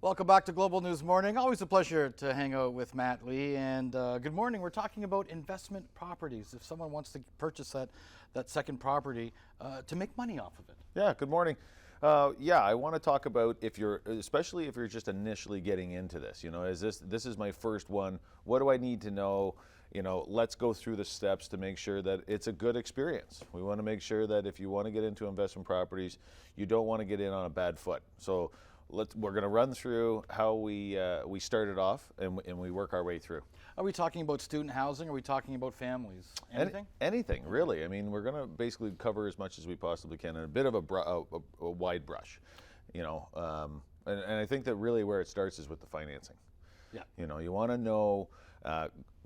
Welcome back to Global News Morning. Always a pleasure to hang out with Matt Lee. And good morning. We're talking about investment properties. If someone wants to purchase that second property to make money off of it. Yeah, good morning. I want to talk about especially if you're just initially getting into this. You know, this is my first one. What do I need to know? You know, let's go through the steps to make sure that it's a good experience. We want to make sure that if you want to get into investment properties, you don't want to get in on a bad foot. So we're going to run through how we started off and we work our way through. Are we talking about student housing? Are we talking about families? Anything? Anything, really. I mean, we're going to basically cover as much as we possibly can in a bit of a wide brush, you know. And I think that really where it starts is with the financing. Yeah. You know, you want to know,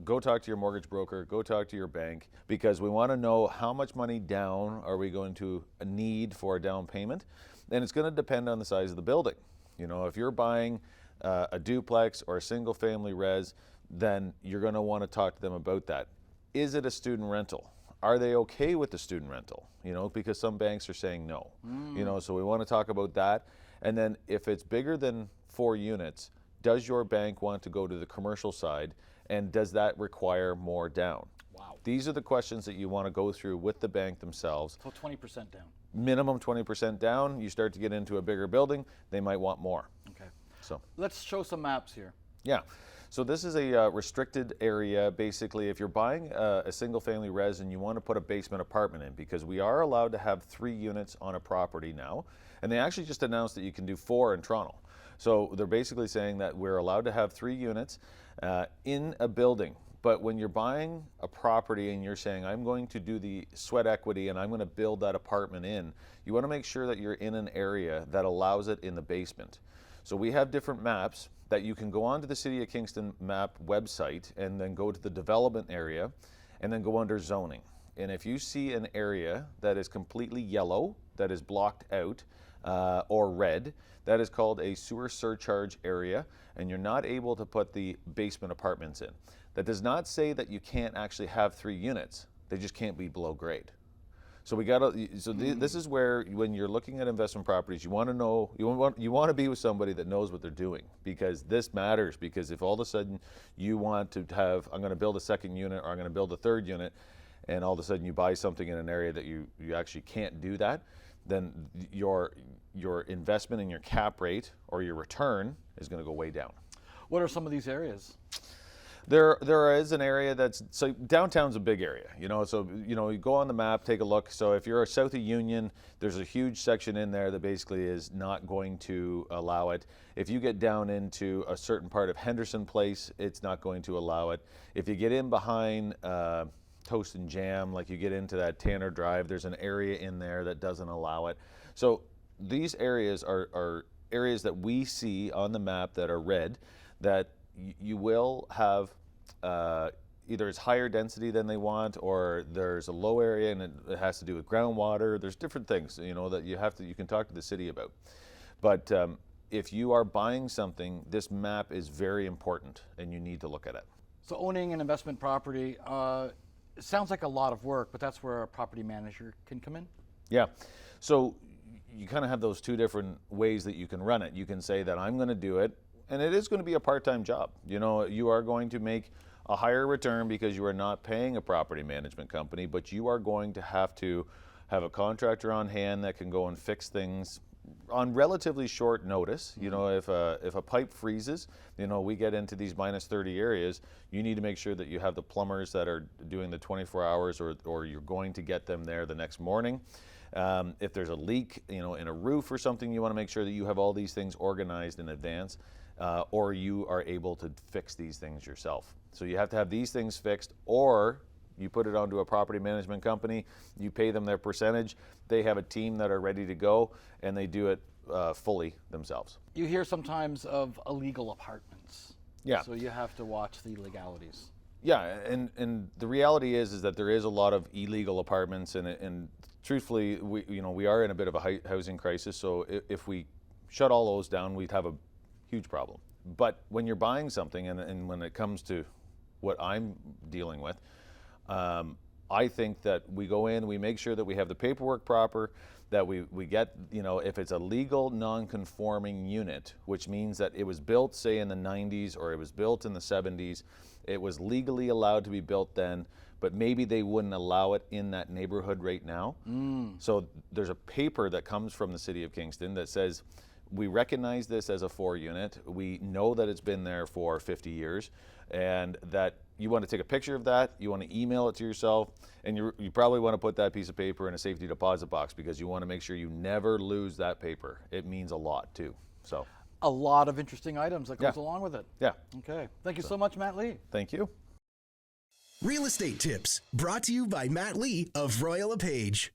go talk to your mortgage broker, go talk to your bank, because we want to know how much money down are we going to need for a down payment. And it's going to depend on the size of the building. You know, if you're buying a duplex or a single family res, then you're going to want to talk to them about that. Is it a student rental? Are they okay with the student rental? You know, because some banks are saying no. You know, so we want to talk about that. And then if it's bigger than 4 units, does your bank want to go to the commercial side, and does that require more down? Wow. These are the questions that you want to go through with the bank themselves. So 20% down. Minimum 20% down. You start to get into a bigger building, they might want more. Okay. So let's show some maps here. yeah. So this is a restricted area. Basically, if you're buying a single family res and you want to put a basement apartment in, because we are allowed to have 3 units on a property now, and they actually just announced that you can do 4 in Toronto. So they're basically saying that we're allowed to have 3 units in a building. But when you're buying a property and you're saying, I'm going to do the sweat equity and I'm going to build that apartment in, you want to make sure that you're in an area that allows it in the basement. So we have different maps that you can go onto the City of Kingston map website and then go to the development area and then go under zoning. And if you see an area that is completely yellow, that is blocked out, or red, that is called a sewer surcharge area, and you're not able to put the basement apartments in. That does not say that you can't actually have 3 units. They just can't be below grade. So this is where, when you're looking at investment properties, you want to know, you want to be with somebody that knows what they're doing, because this matters. Because if all of a sudden you want to have, I'm going to build a 2nd unit, or I'm going to build a 3rd unit, and all of a sudden you buy something in an area that you actually can't do that, then your investment and your cap rate or your return is going to go way down. What are some of these areas? There is an area so downtown's a big area, you know, so, you know, you go on the map, take a look. So if you're south of Union, there's a huge section in there that basically is not going to allow it. If you get down into a certain part of Henderson Place, it's not going to allow it. If you get in behind Toast and Jam, like you get into that Tanner Drive, there's an area in there that doesn't allow it. So these areas are areas that we see on the map that are red, that you will have either it's higher density than they want, or there's a low area and it has to do with groundwater. There's different things, you know, that you can talk to the city about. But if you are buying something, this map is very important and you need to look at it. So owning an investment property, it sounds like a lot of work, but that's where a property manager can come in? Yeah. So you kind of have those 2 different ways that you can run it. You can say that I'm going to do it, and it is going to be a part-time job. You know, you are going to make a higher return because you are not paying a property management company, but you are going to have a contractor on hand that can go and fix things on relatively short notice. You know, if a pipe freezes, you know, we get into these -30 areas, you need to make sure that you have the plumbers that are doing the 24 hours, or you're going to get them there the next morning. If there's a leak, you know, in a roof or something, you want to make sure that you have all these things organized in advance, or you are able to fix these things yourself. So you have to have these things fixed, or you put it onto a property management company, you pay them their percentage, they have a team that are ready to go, and they do it fully themselves. You hear sometimes of illegal apartments. Yeah. So you have to watch the legalities. Yeah, and the reality is that there is a lot of illegal apartments, and truthfully, we are in a bit of a housing crisis. So if we shut all those down, we'd have a huge problem. But when you're buying something, and when it comes to what I'm dealing with, I think that we go in, we make sure that we have the paperwork proper, that we get, you know, if it's a legal non-conforming unit, which means that it was built, say, in the 90s or it was built in the 70s, it was legally allowed to be built then, but maybe they wouldn't allow it in that neighborhood right now. So there's a paper that comes from the City of Kingston that says, we recognize this as a 4-unit. We know that it's been there for 50 years, and that you want to take a picture of that, you want to email it to yourself, and you probably want to put that piece of paper in a safety deposit box because you want to make sure you never lose that paper. It means a lot too. So A lot of interesting items that goes Yeah. along with it. yeah, Okay. Thank you so much, Matt Lee. thank you. Real estate tips brought to you by Matt Lee of Royal LePage.